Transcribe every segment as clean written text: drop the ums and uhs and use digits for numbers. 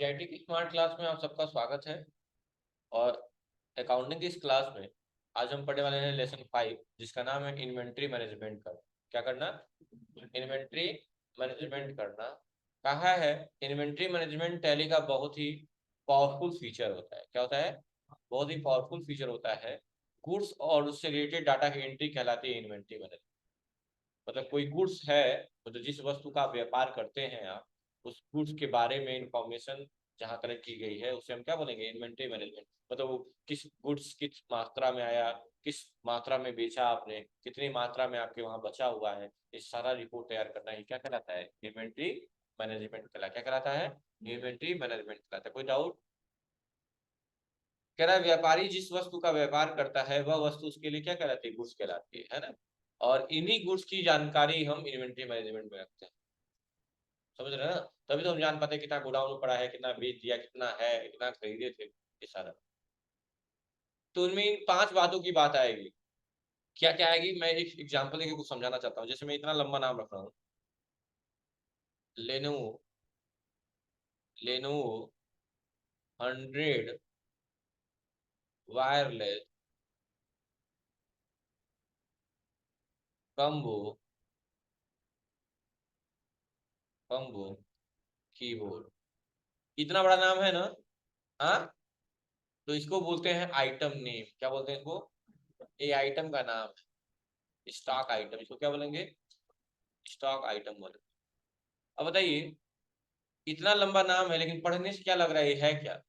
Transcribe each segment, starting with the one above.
CIT की smart class में आप सबका स्वागत है। और अकाउंटिंग की इस क्लास में आज हम पढ़ने वाले हैं लेसन 5, जिसका नाम है इन्वेंट्री मैनेजमेंट का। क्या करना? इन्वेंट्री मैनेजमेंट करना। कहा है इन्वेंट्री मैनेजमेंट टैली का बहुत ही पावरफुल फीचर होता है। क्या होता है? बहुत ही पावरफुल फीचर होता है। गुड्स और उससे रिलेटेड डाटा की एंट्री कहलाती है इन्वेंट्री मैनेजमेंट। मतलब कोई गुड्स है, मतलब जिस वस्तु का व्यापार करते हैं आप, उस गुड्स के बारे में इंफॉर्मेशन जहाँ कलेक्ट की गई है उसे हम क्या बोलेंगे? Inventory management. मतलब वो किस गुड्स किस मात्रा में आया, किस मात्रा में बेचा आपने, कितनी मात्रा में आपके वहां बचा हुआ है, इस सारा रिपोर्ट तैयार करना ही क्या कहलाता है? इन्वेंट्री मैनेजमेंट क्या कहलाता है? इन्वेंट्री मैनेजमेंट कहलाता है। कोई डाउट? कह रहा है व्यापारी जिस वस्तु का व्यापार करता है वह वस्तु उसके लिए क्या कहलाती है? गुड्स कहलाती है ना। और इन्हीं गुड्स की जानकारी हम इन्वेंट्री मैनेजमेंट में रखते हैं। समझ रहे हैं ना? तभी तो हम जान पाते हैं कितना गोडाउन में पड़ा है, कितना बेच दिया, कितना है, कितना खरीदे थे, ये सारा। तो उनमें इन 5 बातों की बात आएगी। क्या क्या आएगी? मैं एक एग्जांपल देके कुछ समझाना चाहता हूँ। जैसे मैं इतना लंबा नाम रख रहा हूँ, Lenovo, Lenovo 100 wireless combo combo keyboard. इतना बड़ा नाम है ना। हाँ, तो इसको बोलते हैं आइटम नेम। क्या बोलते हैं इसको? ये आइटम का नाम है, स्टॉक आइटम। इसको क्या बोलेंगे? स्टॉक आइटम बोलेंगे। अब बताइए, इतना लंबा नाम है लेकिन पढ़ने से क्या लग रहा है? ये है क्या?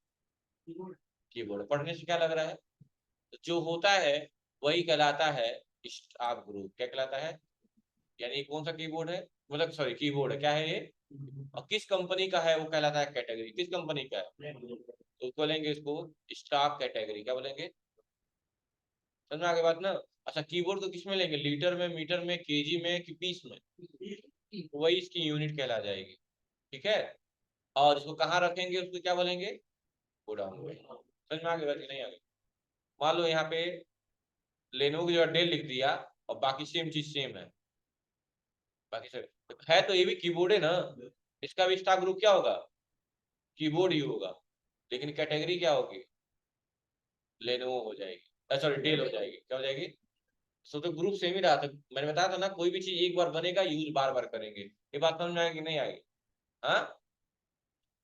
कीबोर्ड। पढ़ने से क्या लग रहा है? तो जो होता है वही कहलाता है स्टॉक ग्रुप। क्या कहलाता है? यानी कौन सा कीबोर्ड है, मतलब सॉरी कीबोर्ड है, क्या है ये, और किस कंपनी का है वो कहलाता है कैटेगरी। किस कंपनी का है? तो बोलेंगे इसको स्टॉक कैटेगरी। क्या बोलेंगे? समझ में आ गई बात ना? अच्छा, कीबोर्ड को किस में लेंगे? लीटर में, मीटर में, केजी में कि पीस में? वही इसकी यूनिट कहला जाएगी। ठीक है। और इसको कहाँ रखेंगे? उसको क्या बोलेंगे? गोडाउन में। समझ में आ गई बात कि नहीं आ गई? मान लो यहाँ पे लेनोवो की जगह डेल लिख दिया और बाकी सेम चीज सेम है। बाकी सब है तो ये भी कीबोर्ड है ना। इसका भी स्टॉक ग्रुप क्या होगा? कीबोर्ड ही होगा। लेकिन कैटेगरी क्या होगी? लेनोवो हो जाएगी, सॉरी डेल हो जाएगी। क्या हो जाएगी? सो तो ग्रुप सेम ही रहा था। मैंने बताया था ना, कोई भी चीज एक बार बनेगा, यूज बार बार करेंगे। ये बात समझ में आएगी नहीं आएगी? हाँ।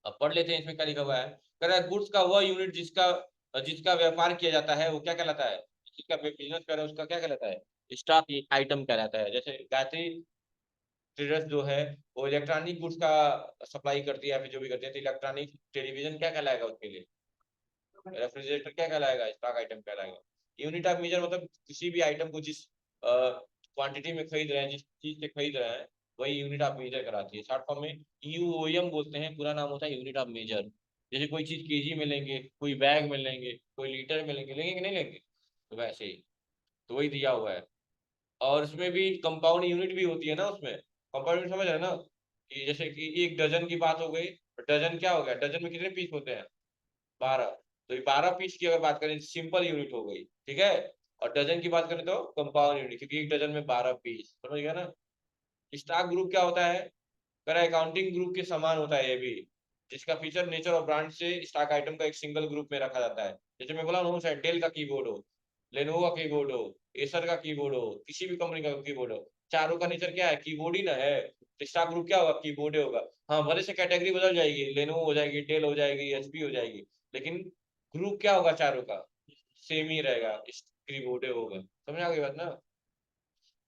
अब पढ़ लेते हैं इसमें क्या लिखा हुआ है। कह रहा है गुड्स का वह यूनिट जिसका जिसका व्यापार किया जाता है वो क्या कहलाता है? जिसका बिजनेस कर रहा है उसका क्या कहलाता है? स्टॉक आइटम कहलाता है। जैसे गायत्री ट्रेडर्स जो है वो इलेक्ट्रॉनिक गुड्स का सप्लाई करती है, या फिर जो भी करती है, तो इलेक्ट्रॉनिक टेलीविजन क्या कहलाएगा उसके लिए? रेफ्रिजरेटर क्या कहलाएगा? स्टॉक आइटम कहलाएगा। यूनिट ऑफ मेजर मतलब किसी भी आइटम को जिस क्वांटिटी में खरीद रहे हैं, जिस चीज से खरीद रहे हैं, वही यूनिट ऑफ मेजर कराती है। शॉर्ट फॉर्म में यूओएम बोलते हैं, पूरा नाम होता है यूनिट ऑफ मेजर। जैसे कोई चीज केजी में लेंगे, कोई बैग में लेंगे, कोई लीटर में लेंगे, लेंगे कि नहीं लेंगे? तो वैसे ही, तो वही दिया हुआ है। और उसमें भी कंपाउंड यूनिट भी होती है ना उसमें। कंपाउंड यूनिट समझ रहे हैं ना? कि जैसे कि एक डजन की बात हो गई। डजन क्या हो गया? डजन में कितने पीस होते हैं? 12। तो ये 12 पीस की अगर बात करें सिंपल यूनिट हो गई, ठीक है। और डजन की बात करें तो कंपाउंड यूनिट, क्योंकि एक डजन में 12 पीस। समझ गया ना? स्टॉक ग्रुप क्या होता है? करा अकाउंटिंग ग्रुप के समान होता है ये भी, जिसका फीचर, नेचर और ब्रांड से स्टॉक आइटम का एक सिंगल ग्रुप में रखा जाता है। जैसे मैं बोला हूँ, चाहे डेल का कीबोर्ड हो, लेनोवो का कीबोर्ड हो, एसर का कीबोर्ड हो, किसी भी कंपनी का कीबोर्ड हो, चारों का नेचर क्या है? कीबोर्ड ही ना है। तो स्टॉक ग्रुप क्या होगा? कीबोर्ड ही होगा। हाँ, भले से कैटेगरी बदल जाएगी, लेनोवो हो जाएगी, डेल हो जाएगी, एचपी हो जाएगी, लेकिन ग्रुप क्या होगा? चारों का सेम ही रहेगा, कीबोर्ड होगा। समझ आ गई बात ना?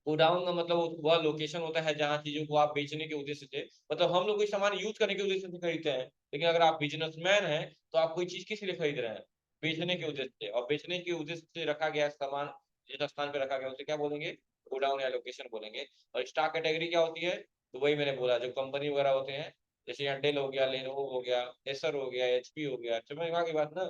गोडाउन का मतलब वह लोकेशन होता है जहाँ चीजों को आप बेचने के उद्देश्य से, मतलब हम लोग कोई सामान यूज करने के उद्देश्य से खरीदते हैं, लेकिन अगर आप बिजनेसमैन हैं तो आप कोई चीज किस लिए खरीद रहे हैं? बेचने के उद्देश्य से। और बेचने के उद्देश्य से रखा गया सामान जिस स्थान पे रखा गया उसे क्या बोलेंगे? गोडाउन या लोकेशन बोलेंगे। और स्टॉक कैटेगरी क्या होती है? तो वही मैंने बोला, जो कंपनी वगैरह होते हैं, जैसे यहाँ डेल हो गया, लेनोवो हो गया, एसर हो गया, एचपी हो गया। समझ में आ गई बात ना?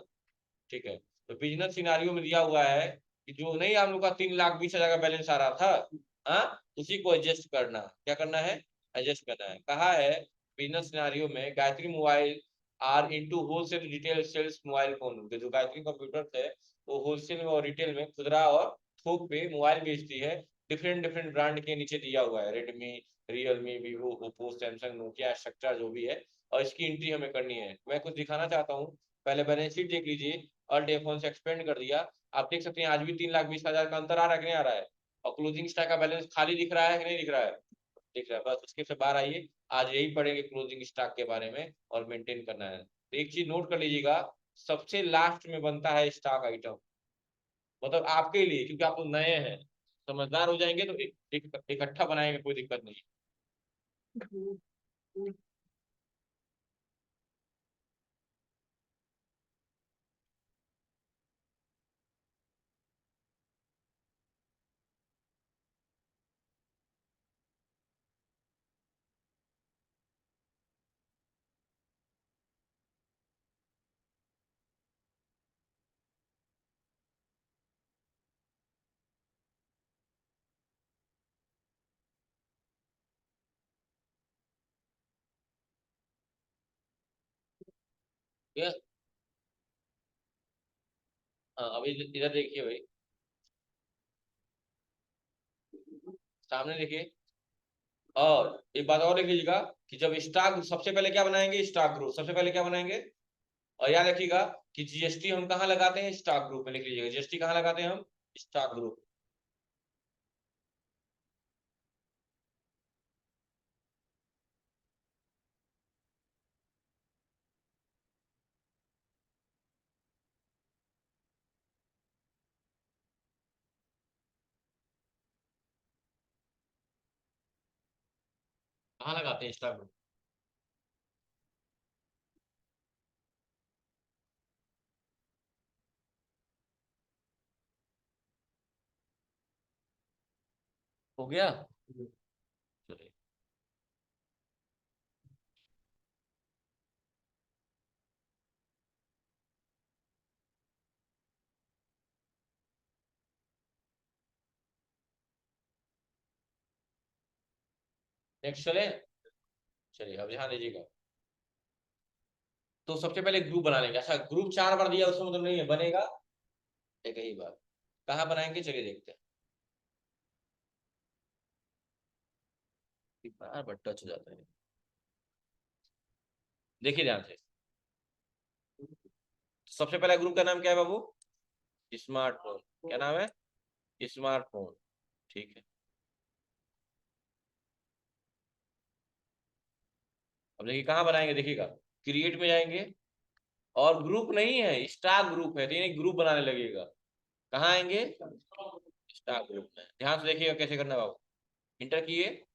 ठीक है। तो बिजनेस सिनारियो में दिया हुआ है कि जो नहीं हम लोग का 3,20,000 का बैलेंस आ रहा था, हाँ, उसी को एडजस्ट करना। क्या करना है? एडजस्ट करना है। कहा है बिजनेस सिनारियो में Gayatri mobile are into wholesale retail sales mobile phone. जो गायत्री कंप्यूटर है वो होलसेल में और रिटेल में, खुदरा और थोक पे मोबाइल बेचती है। डिफरेंट डिफरेंट ब्रांड के नीचे दिया हुआ है, Redmi, Realme, Vivo, Oppo, Samsung, Nokia, structure जो भी है, और इसकी एंट्री हमें करनी है। मैं कुछ दिखाना चाहता हूँ, पहले बैलेंस शीट देख लीजिए, Alt F1 से एक्सपेंड कर दिया, आप देख सकते हैं आज भी 3,20,000 का अंतर आ रहा है कि नहीं आ रहा है, और क्लोजिंग स्टॉक का बैलेंस खाली दिख रहा है कि नहीं दिख रहा है, दिख रहा है। बस उसके से बाहर आइए, आज यही पढ़ेंगे क्लोजिंग स्टॉक के बारे में और मेंटेन करना है। तो एक चीज नोट कर लीजिएगा, सबसे लास्ट में बनता है स्टॉक आइटम, मतलब आपके लिए, क्योंकि आप लोग नए हैं, समझदार हो जाएंगे तो इकट्ठा बनाएंगे, कोई दिक्कत नहीं। ये हाँ, अभी इधर देखिए भाई, सामने देखिए, और एक बात और लिख लीजिएगा कि जब स्टॉक, सबसे पहले क्या बनाएंगे, स्टॉक ग्रुप, सबसे पहले क्या बनाएंगे, और याद रखिएगा कि जीएसटी हम कहाँ लगाते हैं, स्टॉक ग्रुप में लिख लीजिएगा, जीएसटी कहाँ लगाते हैं हम, स्टॉक ग्रुप। कहाँ लगाते हैं स्टॉक ग्रुप, हो गया, चलिए नेक्स्ट चले, चलिए अब ध्यान दीजिएगा। तो सबसे पहले ग्रुप बना लेंगे, अच्छा ग्रुप 4 बार दिया उसका मतलब नहीं है बनेगा एक ही बार, कहाँ बनाएंगे चलिए देखते हैं, बार बार टच हो जाता है। देखिए ध्यान से, सबसे पहला ग्रुप का नाम क्या है बाबू, स्मार्टफोन, क्या नाम है, स्मार्टफोन, ठीक है। अब देखिए कहाँ बनाएंगे, देखिएगा क्रिएट में जाएंगे, और ग्रुप नहीं है, स्टार ग्रुप है, तो ये ग्रुप बनाने लगेगा, कहाँ आएंगे, स्टार ग्रुप में। ध्यान से देखिएगा कैसे करना है बाबू, इंटर किए,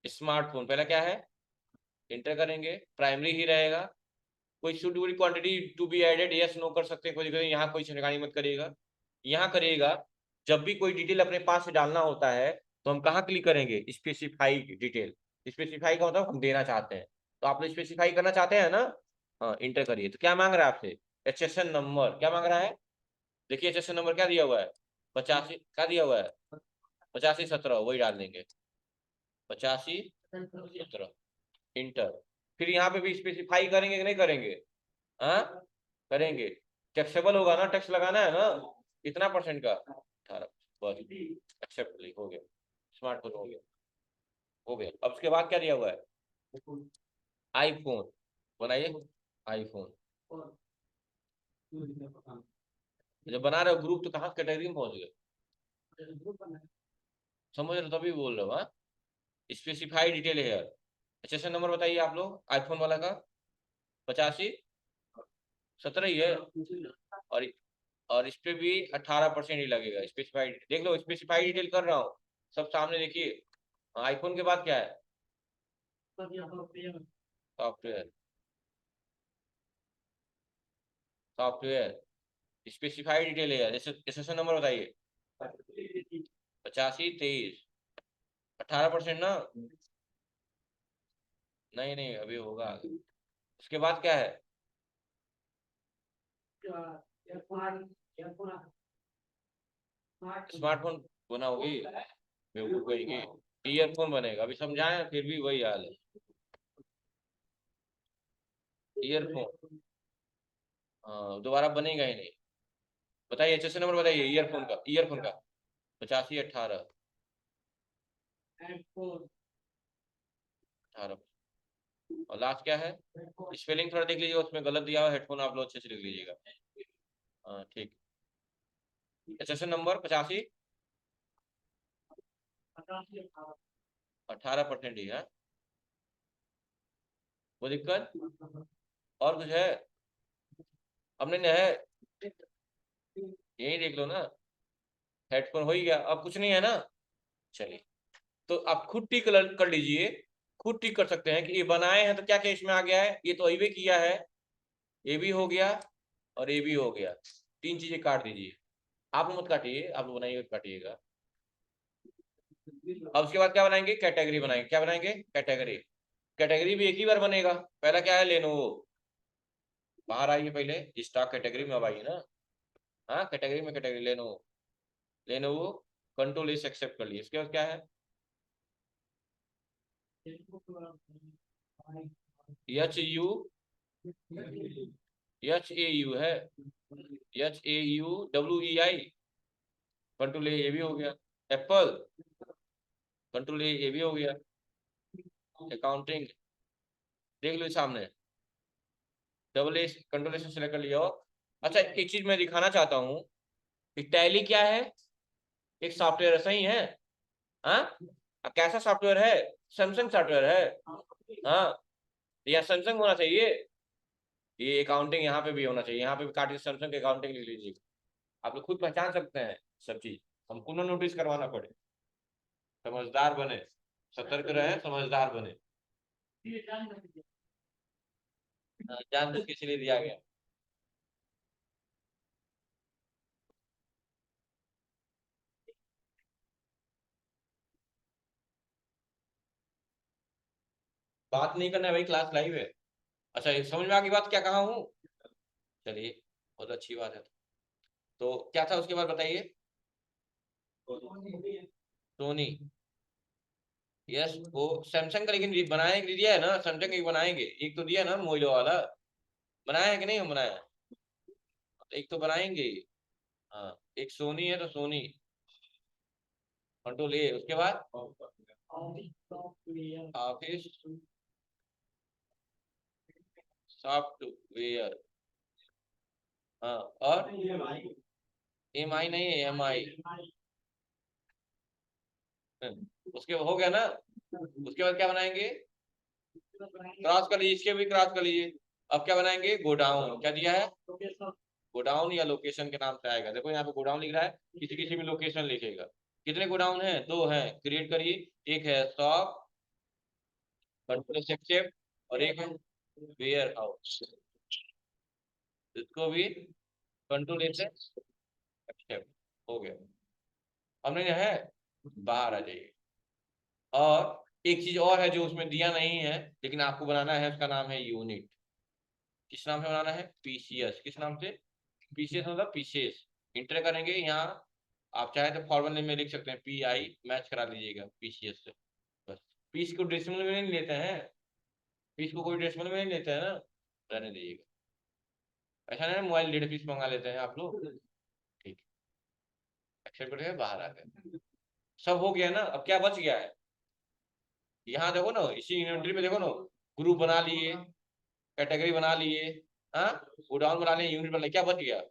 स्मार्टफोन पहला क्या है, इंटर करेंगे, प्राइमरी ही रहेगा, कोई suitable quantity to be added, yes no कर सकते हैं, कोई दिक्कत नहीं, यहाँ कोई छिड़कानी मत करिएगा। यहाँ करिएगा, जब भी कोई डिटेल अपने पास से डालना होता है तो हम कहाँ क्लिक करेंगे, स्पेसिफाई डिटेल, स्पेसिफाई का मतलब हम देना चाहते हैं, तो आप लोग स्पेसिफाई करना चाहते हैं ना, हाँ इंटर करिए। तो क्या मांग रहा है आपसे, एचएसएन नंबर, क्या मांग रहा है, देखिए एचएसएन नंबर क्या दिया हुआ है, 85, क्या दिया हुआ है, 8517, वही डाल देंगे, 8517, इंटर। फिर यहाँ पे भी स्पेसिफाई करेंगे कि नहीं करेंगे, हाँ करेंगे, टैक्सेबल होगा ना, टैक्स लगाना है ना, कितना परसेंट का, 18, बस एक्सेप्ट, हो गया, स्मार्टफोन हो गया। अब उसके बाद क्या दिया हुआ है, आईफोन, बनाइए, आईफोन। जब बना रहे हो ग्रुप तो कहाँ कैटेगरी में पहुंच गए, समझ रहे हो तभी बोल रहे हो, हाँ, स्पेसिफाई डिटेल है, एचएसएन नंबर बताइए आप लोग आईफोन वाला का, 8517 ही है, और इस पे भी 18% ही लगेगा, स्पेसिफाइड देख लो, स्पेसिफाइड डिटेल कर रहा हूँ, सब सामने देखिए। आईफोन के बाद क्या है, सॉफ्टवेयर, सॉफ्टवेयर, स्पेसिफाइड डिटेल है, एसएसएन नंबर बताइए, 8523, 18% ना, नहीं नहीं अभी होगा, उसके बाद क्या है, स्मार्टफोन बनाओगी, बेवकूफ कहेंगे, ईयरफोन बनेगा, अभी समझाए फिर भी वही हाल है, ईयरफोन, हाँ दोबारा बनेगा ही नहीं। बताइए एचएसएन नंबर बताइए, ईयरफोन का, ईयरफोन का, 8518, 18, और लास्ट क्या है? स्पेलिंग थोड़ा देख लीजिएगा, उसमें गलत दिया हुआ हेडफोन, आप लोग अच्छे से लिख लीजिएगा। हाँ ठीक। Session number 85। 18% ही है। वो दिक्कत और कुछ है? अब नहीं है, यही देख लो ना, हेडफोन हो ही गया, अब कुछ नहीं है ना। चलिए, तो आप खुद टिक कर लीजिए, खुद टिक कर सकते हैं कि ये बनाए हैं तो क्या क्या इसमें आ गया है। ये तो ये भी किया है, ये भी हो गया और ये भी हो गया, तीन चीजें काट दीजिए। आप लोग मत काटिए, आप लोग बनाइए काटिएगा। अब उसके बाद क्या बनाएंगे? कैटेगरी बनाएंगे। क्या बनाएंगे? कैटेगरी। कैटेगरी भी एक ही बार बनेगा। पहला क्या है? लेनोवो। बाहर आइए पहले, स्टॉक कैटेगरी में अब आइए ना। हाँ कैटेगरी में, category Lenovo. Lenovo control S accept कर लिए। इसके बाद क्या है? HU है, HAUWEI। कंट्रोल ए, ये भी हो गया। एप्पल, कंट्रोल ए, ये भी हो गया। अकाउंटिंग देख लो सामने, डबल ए, कंट्रोल ए से सिलेक्ट कर लिया हो। अच्छा एक चीज मैं दिखाना चाहता हूँ कि टैली क्या है? एक सॉफ्टवेयर सही है। हाँ, कैसा सॉफ्टवेयर है? सैमसंग सॉफ्टवेयर है। हाँ, या सैमसंग होना चाहिए। ये अकाउंटिंग यहाँ पे भी होना चाहिए, यहाँ पे भी काट के सैमसंग के अकाउंटिंग लिख लीजिए। आप लोग खुद पहचान सकते हैं सब चीज, हमको ना नोटिस करवाना पड़े। समझदार बने, सतर्क रहे, समझदार बने। हाँ, जान बुझ के इसलिए दिया गया। बात नहीं करना है भाई, क्लास लाइव है। अच्छा ये समझ में आ गई बात क्या कहा हूँ? चलिए, बहुत अच्छी बात है। तो क्या था उसके बाद बताइए? सोनी। यस, वो सैमसंग का लेकिन बनाए दिया है ना, सैमसंग का बनाएंगे, एक तो दिया ना मोइलो वाला। बनाया है कि नहीं हम बनाया? एक तो बनाएंगे। हाँ, एक सोनी है तो सोनी, कंट्रोल ए। उसके बाद ऑफिस सॉफ्टवेयर। हाँ, और MI नहीं है, MI। उसके हो गया ना। उसके बाद क्या बनाएंगे? क्रॉस कर लीजिए, इसके भी क्रॉस कर लीजिए। अब क्या बनाएंगे? गोडाउन। क्या दिया है? गोडाउन या लोकेशन के नाम से आएगा। देखो यहाँ पे गोडाउन लिख रहा है, किसी किसी में लोकेशन लिखेगा। कितने गोडाउन है? दो है, क्रिएट करिए। एक है शॉप, कंट्रोल एक्सेप्ट, और एक है वेयर हाउस, इसको भी कंट्रोल से एक्सेप्ट। हो गया। हमने जो है, बाहर आ जाइए। और एक चीज और है जो उसमें दिया नहीं है, लेकिन आपको बनाना है, उसका नाम है यूनिट। किस नाम से बनाना है? PCS। किस नाम से? PCS मतलब पीसेस। इंटर करेंगे यहाँ, आप चाहे तो फॉर्मल नेम में लिख सकते हैं, PI मैच करा लीजिएगा PCS से। बस, पीस को डेसिमल में नहीं लेते हैं, पीस को कोई डेसिमल में नहीं लेते हैं ना, रहने दीजिएगा। ऐसा नहीं मोबाइल 1.5 पीस मंगा लेते हैं आप लोग। ठीक, एक्सेप्ट करके बाहर आ गए। सब हो गया ना। अब क्या बच गया है? यहाँ देखो ना, इसी इन्वेंटरी में देखो ना, ग्रुप बना लिए, कैटेगरी बना लिए, हाँ, गोडाउन बना लिए, यूनिट बना लिए, क्या बच गया?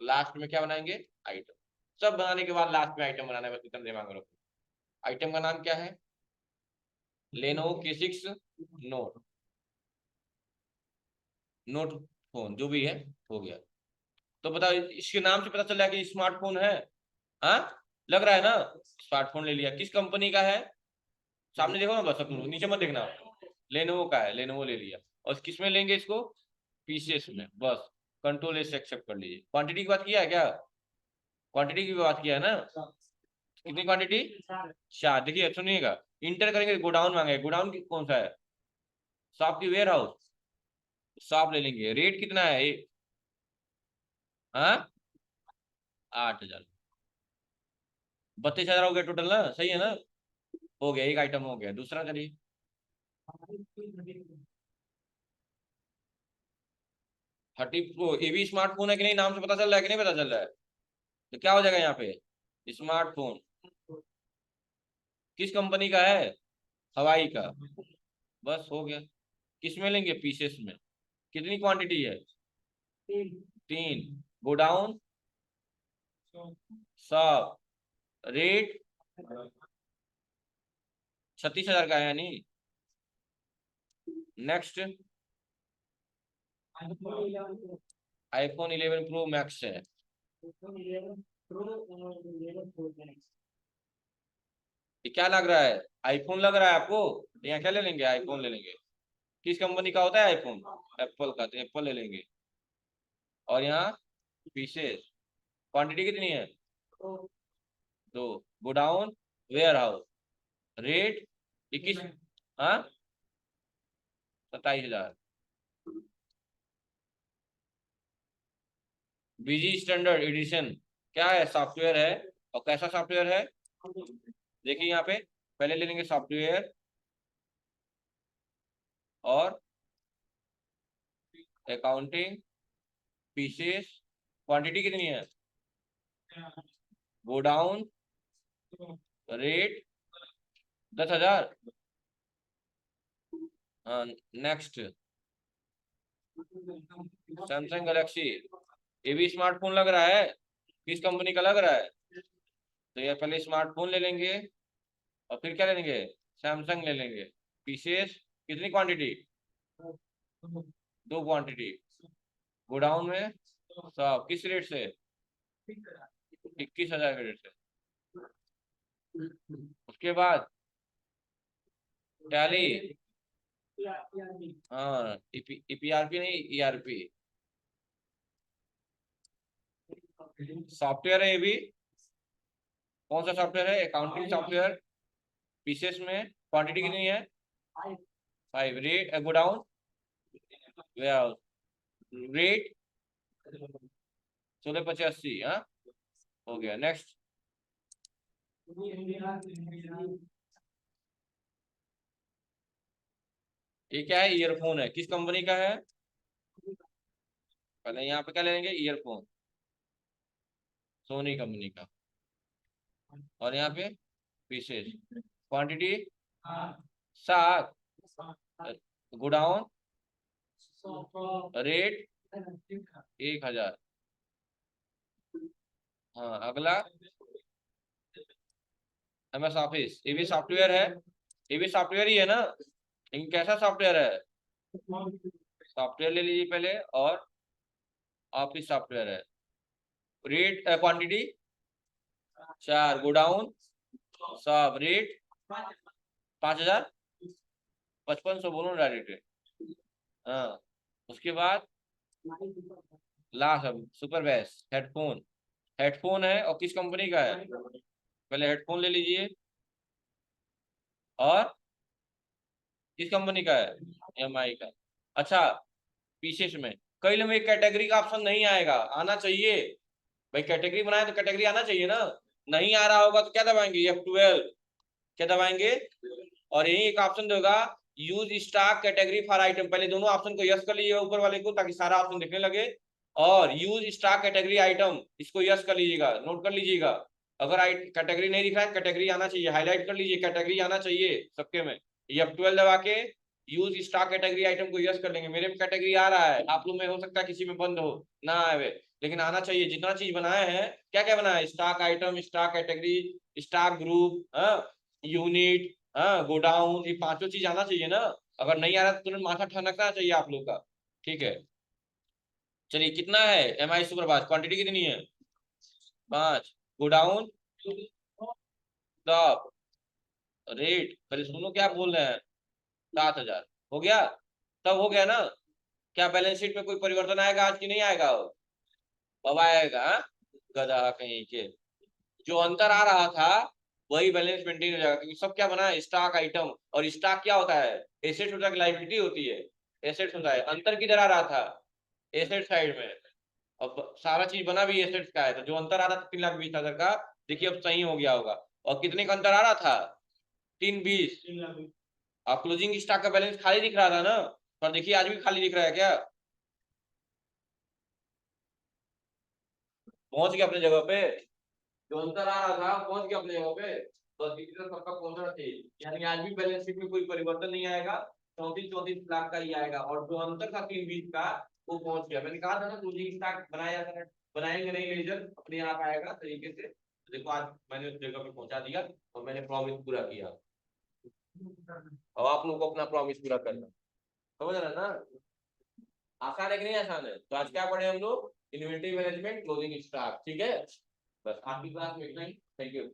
लास्ट में क्या बनाएंगे? आइटम। सब बनाने के बाद लास्ट में आइटम बनाना है, बस इतना दिमाग में रखो। आइटम का नाम क्या है? Lenovo K6 note, note phone जो भी है, हो गया। तो बताओ, इसके नाम से पता चल रहा है कि स्मार्टफोन है। हाँ, लग रहा है ना। स्मार्टफोन ले लिया, किस कंपनी का है? सामने देखो ना, बस अब नीचे मत देखना। लेनोवो का है, लेनोवो ले लिया। और किस में लेंगे इसको? PCS में। बस, कंट्रोल से एक्सेप्ट कर लीजिए। क्वांटिटी की बात किया है क्या? क्वांटिटी की बात किया है ना। कितनी क्वांटिटी? 4। देखिए सुनिएगा, इंटर करेंगे, गोडाउन मांगे, गोडाउन कौन सा है? शॉप की वेयर हाउस, शॉप ले लेंगे। रेट कितना है? हाँ, 8,000। 32,000 हो गया टोटल ना, सही है ना? हो गया, एक आइटम हो गया। दूसरा करिए। 30 प्रो, ये भी स्मार्टफोन है कि नहीं, नाम से पता चल रहा है कि नहीं पता चल रहा है? तो क्या हो जाएगा यहाँ पे? स्मार्टफोन किस कंपनी का है? हवाई का। बस हो गया। किस में लेंगे? पीसेस में। कितनी क्वांटिटी है? 3। गोडाउन सब। रेट 36,000 का है यानी। नेक्स्ट। आईफोन 11 प्रो मैक्स है। ये क्या लग रहा है? आईफोन लग रहा है आपको? यहाँ क्या ले लेंगे? आईफोन ले लेंगे। किस कंपनी का होता है आईफोन? एप्पल का, तो एप्पल ले लेंगे। और यहाँ पीसेस। क्वांटिटी कितनी है? 2। Godown warehouse. रेट 21। हाँ, 27,000। बीजी स्टैंडर्ड एडिशन क्या है? सॉफ्टवेयर है। और कैसा सॉफ्टवेयर है? देखिए यहाँ पे, पहले ले लेंगे सॉफ्टवेयर और अकाउंटिंग, पीसेस। क्वांटिटी कितनी है? Godown rate 10,000। हाँ, नेक्स्ट। Samsung Galaxy. ये भी स्मार्टफोन लग रहा है। किस कंपनी का लग रहा है? तो ये पहले स्मार्टफोन ले लेंगे और फिर क्या ले लेंगे? सैमसंग ले लेंगे। पीसेस कितनी क्वांटिटी? 2 क्वांटिटी। गोडाउन में सब। किस रेट से? 21,000 के रेट से। उसके बाद टैली। हाँ, ईपीआरपी नहीं, ईआरपी। सॉफ्टवेयर है ये भी। कौन सा सॉफ्टवेयर है? Accounting software. पीसेस में क्वांटिटी कितनी है? 5। Rate godown rate 16,85। हाँ, हो गया। नेक्स्ट। ये क्या है? ईयरफोन है। किस कंपनी का है? पहले यहाँ पे क्या ले लेंगे? ईयरफोन, सोनी कंपनी का। और यहाँ पे पीसेस। क्वांटिटी 7। Godown rate 1,000। हाँ, अगला। MS office. ये भी सॉफ्टवेयर है। ये भी सॉफ्टवेयर ही है ना, लेकिन कैसा सॉफ्टवेयर है? सॉफ्टवेयर ले लीजिए पहले, और ऑफिस सॉफ्टवेयर है। Rate quantity 4। गोडाउन सब। रेट 5,000। 5500 बोलो ना डायरेक्ट। हाँ, उसके बाद लास्ट अब सुपर बेस्ट हेडफोन। हेडफोन है और किस कंपनी का है? पहले हेडफोन ले लीजिए। और किस कंपनी का है? एमआई का। अच्छा, पीसेस में कई में कैटेगरी का ऑप्शन नहीं आएगा, आना चाहिए। भाई कैटेगरी बनाए तो कैटेगरी आना चाहिए ना। नहीं आ रहा होगा तो क्या दबाएंगे? F12। क्या दबाएंगे? और यही एक ऑप्शन देगा, use stock category for item. पहले दोनों ऑप्शन को यस कर लीजिए ऊपर वाले को, ताकि सारा ऑप्शन दिखने लगे। और यूज स्टॉक कैटेगरी आइटम, इसको यस कर लीजिएगा, नोट कर लीजिएगा। अगर कैटेगरी नहीं दिख रहा है, कैटेगरी आना चाहिए, हाईलाइट कर लीजिए, कैटेगरी आना चाहिए सबके में। F12 दबा के यूज स्टॉक कैटेगरी आइटम को यस कर लेंगे। मेरे में कैटेगरी आ रहा है, आप लोग में हो सकता है किसी में बंद हो ना आए, लेकिन आना चाहिए। जितना चीज बनाए हैं, क्या क्या बनाया है? Stock item, stock category, stock group, unit, हाँ, गोडाउन, ये पांचों चीज आना चाहिए ना। अगर नहीं आ रहा तो तुरंत माथा ठनकना चाहिए आप लोग का। ठीक है, चलिए। कितना है एमआई सुपरफास्ट? क्वांटिटी कितनी है? 5। Godown top. रेट पहले सुनो क्या बोल रहे हैं। 7,000। हो गया? तब हो गया ना? क्या बैलेंस शीट में कोई परिवर्तन आएगा आज की नहीं आएगा? अब आएगा, हाँ? गधा कहीं के। जो अंतर आ रहा था वही बैलेंस मेंटेन हो जाएगा, क्योंकि सब क्या बना है? Stock item. और स्टॉक क्या होता है? एसेट होता है कि लायबिलिटी होती है? एसेट्स होता है। अंतर किधर आ रहा था? एसेट साइड में। अब सारा चीज बना भी एसेट्स का है, तो जो अंतर आ रहा था 3,20,000 का, देखिए अब सही हो गया होगा। और कितने का अंतर आ रहा था? 3,20। और क्लोजिंग स्टॉक का बैलेंस खाली दिख रहा था ना, पर देखिए आज भी खाली दिख रहा है क्या? पहुंच गया अपने जगह पे। जो अंतर आ रहा था पहुंच गया अपने जगह पे। बस इसी तरह सबका पहुंचना चाहिए, यानी आज भी बैलेंस शीट में कोई परिवर्तन नहीं आएगा। 34-34 लाख का ही आएगा, और जो अंतर था 3-20 का वो पहुंच गया। मैंने कहा था ना क्लोजिंग स्टॉक बनाया था, बनाएंगे नहीं लेजर, अपने आप आएगा तरीके से। तो देखो आज मैंने उस जगह पे पहुंचा दिया और मैंने प्रॉमिस पूरा किया। अब आप लोगों को अपना प्रॉमिस पूरा करना, समझ रहे हैं ना? आसान है कि नहीं आसान है? तो आज क्या पढ़े हम लोग? इन्वेंटरी मैनेजमेंट, क्लोजिंग स्टॉक, ठीक है। बस आज की क्लास में इतना ही। Thank you.